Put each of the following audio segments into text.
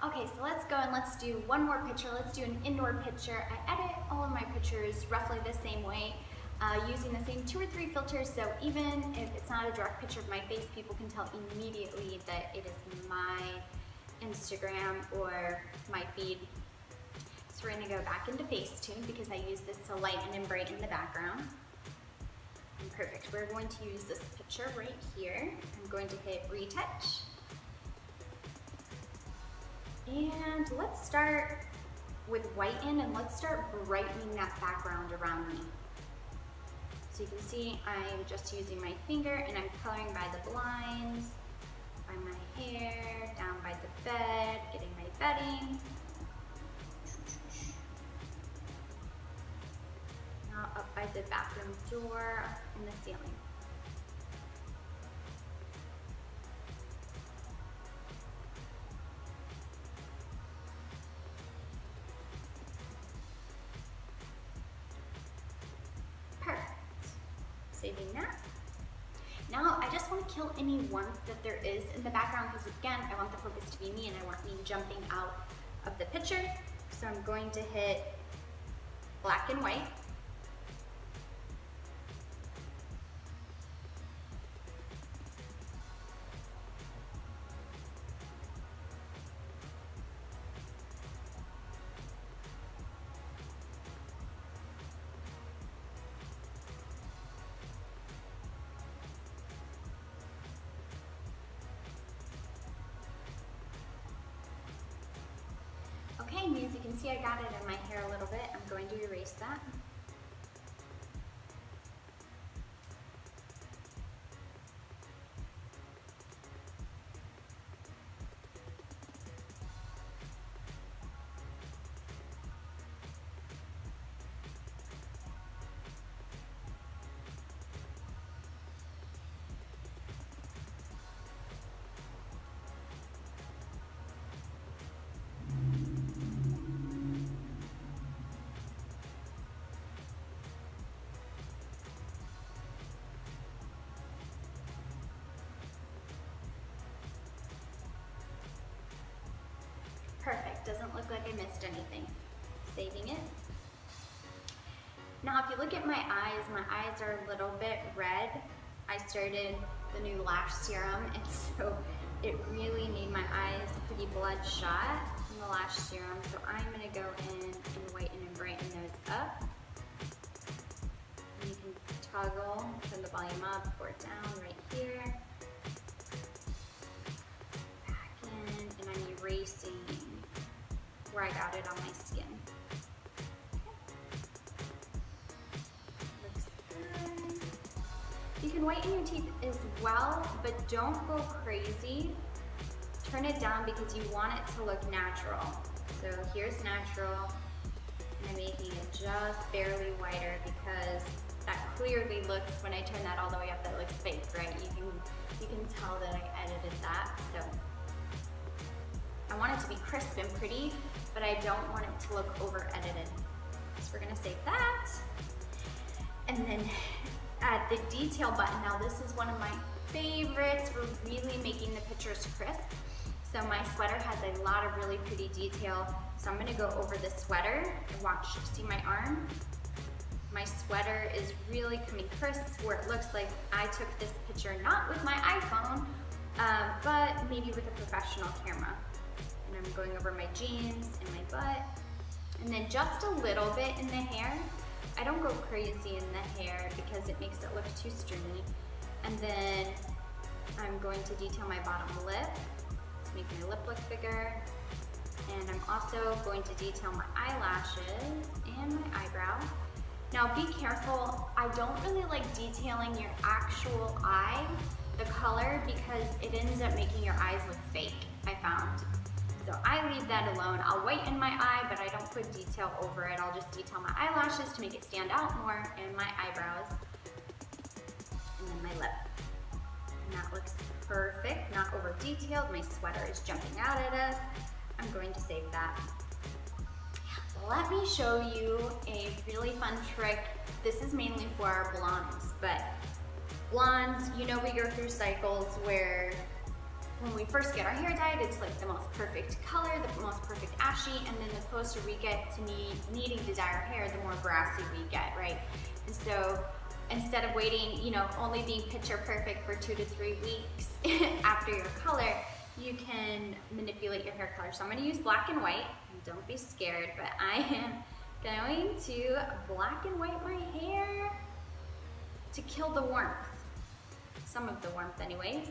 Okay, so let's go and let's do one more picture. Let's do an indoor picture. I edit all of my pictures roughly the same way, using the same 2 or 3 filters, so even if it's not a direct picture of my face, people can tell immediately that it is my Instagram or my feed. So we're gonna go back into Facetune because I use this to lighten and brighten the background. And perfect, we're going to use this picture right here. I'm going to hit retouch. And let's start with whiten and let's start brightening that background around me. So you can see I'm just using my finger and I'm coloring by the blinds, by my hair, down by the bed, getting my bedding. Now up by the bathroom door and the ceiling. Saving that. Now I just want to kill any warmth that there is in the background because again, I want the focus to be me and I want me jumping out of the picture. So I'm going to hit black and white. Okay, and as you can see, I got it in my hair a little bit. I'm going to erase that. Perfect, doesn't look like I missed anything. Saving it. Now if you look at my eyes are a little bit red. I started the new lash serum and so it really made my eyes pretty bloodshot from the lash serum. So I'm gonna go in and whiten and brighten those up. And you can toggle, turn the volume up or down right here. Back in, and I'm erasing where I got it on my skin. Okay. Looks good. You can whiten your teeth as well, but don't go crazy. Turn it down because you want it to look natural. So here's natural, and I'm making it just barely whiter because that clearly looks, when I turn that all the way up, that looks fake, right? You can tell that I edited that. So I want it to be crisp and pretty, but I don't want it to look over edited. So we're gonna save that. And then at the detail button, now this is one of my favorites for really making the pictures crisp. So my sweater has a lot of really pretty detail. So I'm gonna go over the sweater and watch, see my arm? My sweater is really coming crisp where it looks like I took this picture not with my iPhone, but maybe with a professional camera. And I'm going over my jeans and my butt. And then just a little bit in the hair. I don't go crazy in the hair because it makes it look too stringy. And then I'm going to detail my bottom lip to make my lip look bigger. And I'm also going to detail my eyelashes and my eyebrow. Now be careful, I don't really like detailing your actual eye, the color, because it ends up making your eyes look fake, I found. So I leave that alone. I'll whiten my eye, but I don't put detail over it. I'll just detail my eyelashes to make it stand out more, and my eyebrows, and then my lip. And that looks perfect, not over detailed. My sweater is jumping out at us. I'm going to save that. Let me show you a really fun trick. This is mainly for our blondes, but blondes, you know, we go through cycles where when we first get our hair dyed, it's like the most perfect color, the most perfect ashy, and then the closer we get to needing to dye our hair, the more brassy we get, right? And so instead of waiting, you know, only being picture perfect for 2 to 3 weeks after your color, you can manipulate your hair color. So I'm gonna use black and white, and don't be scared, but I am going to black and white my hair to kill the warmth. Some of the warmth anyways.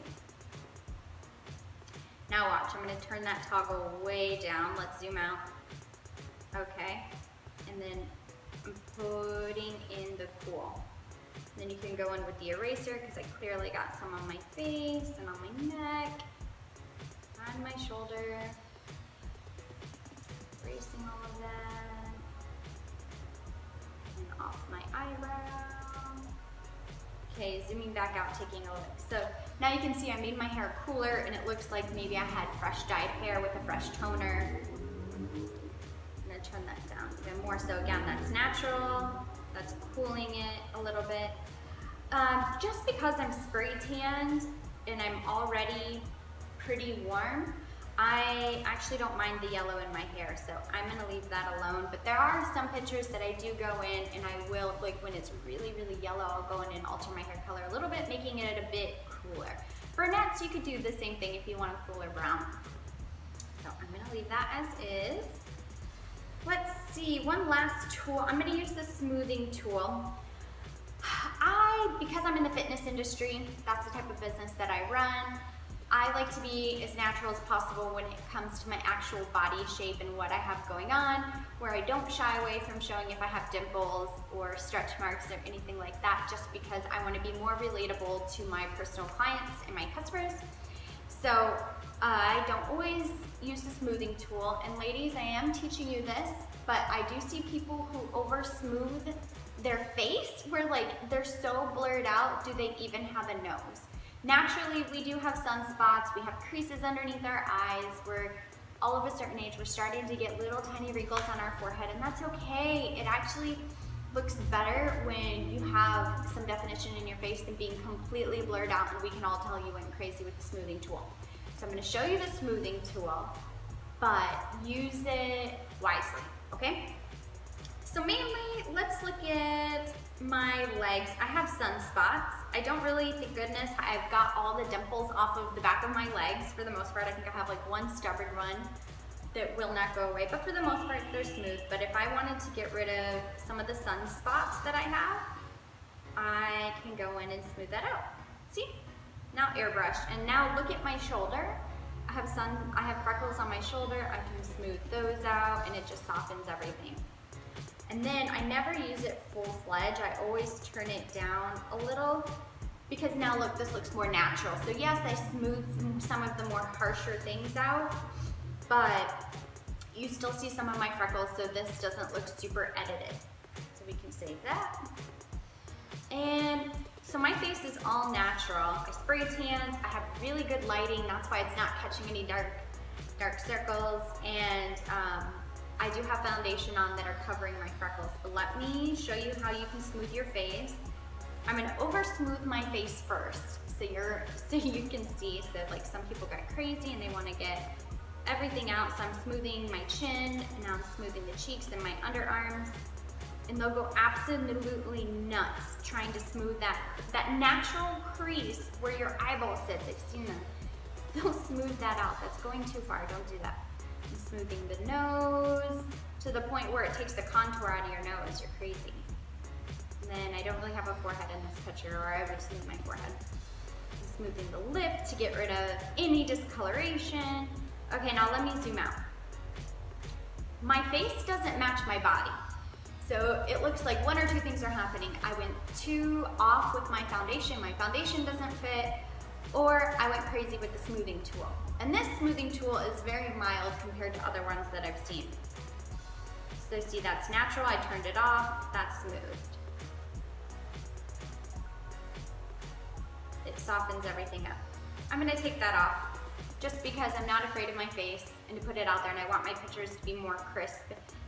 Now watch, I'm gonna turn that toggle way down. Let's zoom out. Okay, and then I'm putting in the cool. Then you can go in with the eraser because I clearly got some on my face and on my neck, on my shoulder. Erasing all of that. And off my eyebrow. Okay, zooming back out, taking a look. So now you can see I made my hair cooler and it looks like maybe I had fresh dyed hair with a fresh toner. I'm gonna turn that down even more. So again, that's natural. That's cooling it a little bit. Just because I'm spray tanned and I'm already pretty warm, I actually don't mind the yellow in my hair, so I'm gonna leave that alone. But there are some pictures that I do go in and I will, like when it's really, really yellow, I'll go in and alter my hair color a little bit, making it a bit cooler. Brunettes, you could do the same thing if you want a cooler brown. So I'm gonna leave that as is. Let's see, one last tool. I'm gonna use the smoothing tool. Because I'm in the fitness industry, that's the type of business that I run, I like to be as natural as possible when it comes to my actual body shape and what I have going on, where I don't shy away from showing if I have dimples or stretch marks or anything like that, just because I want to be more relatable to my personal clients and my customers. So I don't always use the smoothing tool, and ladies, I am teaching you this, but I do see people who over smooth their face, where like they're so blurred out, do they even have a nose? Naturally, we do have sunspots, we have creases underneath our eyes, we're all of a certain age, we're starting to get little tiny wrinkles on our forehead, and that's okay. It actually looks better when you have some definition in your face than being completely blurred out, and we can all tell you went crazy with the smoothing tool. So I'm gonna show you the smoothing tool, but use it wisely, okay? So mainly, let's look at my legs. I have sunspots. I don't really, thank goodness, I've got all the dimples off of the back of my legs. For the most part, I think I have like one stubborn one that will not go away, but for the most part, they're smooth. But if I wanted to get rid of some of the sunspots that I have, I can go in and smooth that out. See? Now airbrush. And now look at my shoulder. I have freckles on my shoulder. I can smooth those out, and it just softens everything. And then I never use it full-fledged. I always turn it down a little, because now look, this looks more natural. So yes, I smooth some of the more harsher things out, but you still see some of my freckles, so this doesn't look super edited. So we can save that. And so my face is all natural. I spray tanned, I have really good lighting, that's why it's not catching any dark circles, and I do have foundation on that are covering my freckles, but let me show you how you can smooth your face. I'm gonna over smooth my face first, so you can see. So like some people got crazy and they wanna get everything out, so I'm smoothing my chin, and now I'm smoothing the cheeks and my underarms, and they'll go absolutely nuts trying to smooth that natural crease where your eyeball sits. I've seen them. They'll smooth that out. That's going too far, don't do that. I'm smoothing the nose to the point where it takes the contour out of your nose. You're crazy. And then I don't really have a forehead in this picture, or I would smooth my forehead. I'm smoothing the lip to get rid of any discoloration. Okay, now let me zoom out. My face doesn't match my body. So it looks like one or two things are happening. I went too off with my foundation doesn't fit, or I went crazy with the smoothing tool. And this smoothing tool is very mild compared to other ones that I've seen. So see, that's natural, I turned it off, that's smoothed. It softens everything up. I'm gonna take that off just because I'm not afraid of my face and to put it out there, and I want my pictures to be more crisp.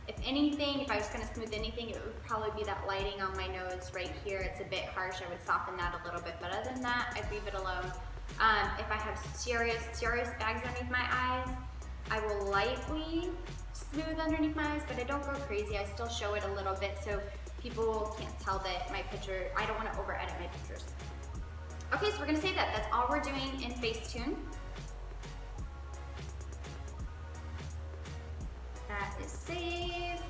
If anything, if I was gonna smooth anything, it would probably be that lighting on my nose right here. It's a bit harsh, I would soften that a little bit, but other than that, I'd leave it alone. If I have serious bags underneath my eyes, I will lightly smooth underneath my eyes, but I don't go crazy. I still show it a little bit so people can't tell that my picture, I don't want to over edit my pictures. Okay, so we're gonna save that. That's all we're doing in Facetune. That is saved.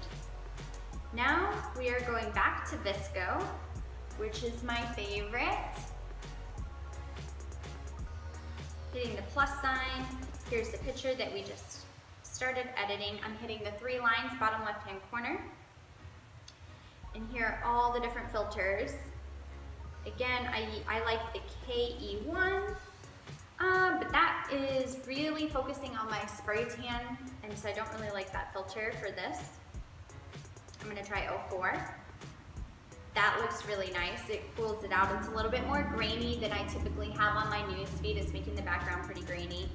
Now we are going back to VSCO, which is my favorite. Hitting the plus sign. Here's the picture that we just started editing. I'm hitting the 3 lines, bottom left-hand corner. And here are all the different filters. Again, I like the KE1, but that is really focusing on my spray tan, and so I don't really like that filter for this. I'm gonna try 04. That looks really nice. It cools it out. It's a little bit more grainy than I typically have on my news feed. It's making the background pretty grainy.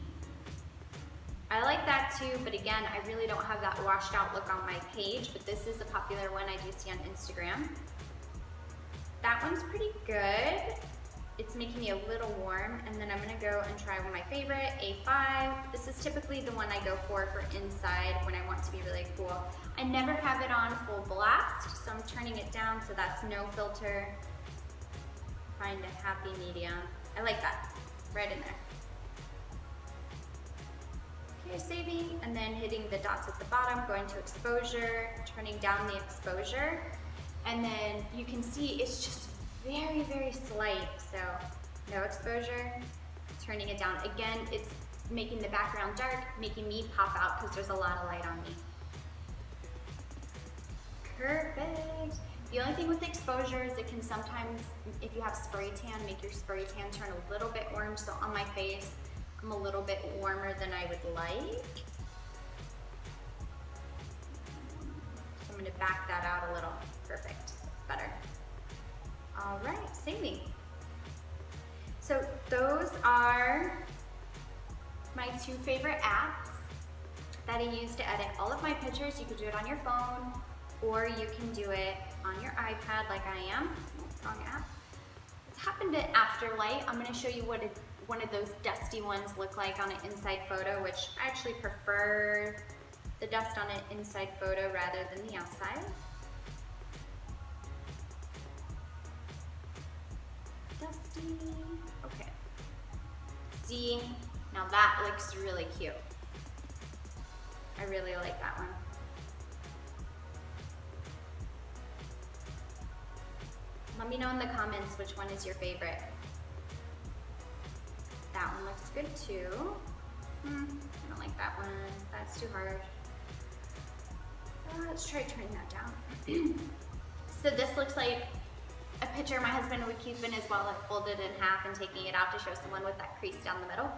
I like that too, but again, I really don't have that washed out look on my page, but this is a popular one I do see on Instagram. That one's pretty good. It's making me a little warm, and then I'm gonna go and try one of my favorite, A5. This is typically the one I go for inside when I want to be really cool. I never have it on full blast, so I'm turning it down so that's no filter. Find a happy medium. I like that, right in there. Okay, saving, and then hitting the dots at the bottom, going to exposure, turning down the exposure, and then you can see it's just very slight, so no exposure, turning it down. Again, it's making the background dark, making me pop out because there's a lot of light on me. Perfect. The only thing with the exposure is it can sometimes, if you have spray tan, make your spray tan turn a little bit orange. So on my face, I'm a little bit warmer than I would like. So I'm gonna back that out a little. Perfect, that's better. All right, saving. So those are my 2 favorite apps that I use to edit all of my pictures. You could do it on your phone, or you can do it on your iPad like I am. Wrong app. It's happened to Afterlight. I'm gonna show you what one of those dusty ones look like on an inside photo, which I actually prefer the dust on an inside photo rather than the outside. Dusty, okay. See, now that looks really cute. I really like that one. Let me know in the comments which one is your favorite. That one looks good too. I don't like that one. That's too hard. Let's try turning that down. So this looks like a picture my husband would keep in his wallet, folded in half and taking it out to show someone with that crease down the middle.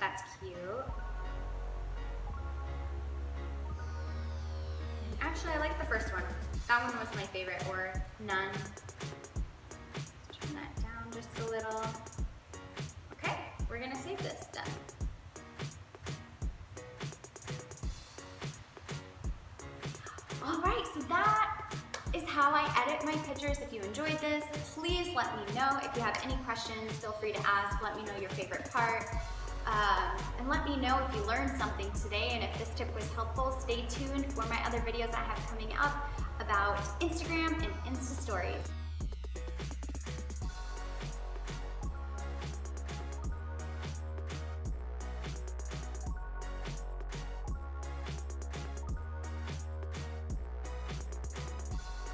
That's cute. Actually, I like the first one. That one was my favorite, or none. Turn that down just a little. Okay, we're gonna save this then. All right, so that is how I edit my pictures. If you enjoyed this, please let me know. If you have any questions, feel free to ask. Let me know your favorite part. And let me know if you learned something today, and if this tip was helpful. Stay tuned for my other videos I have coming up about Instagram and Insta Stories.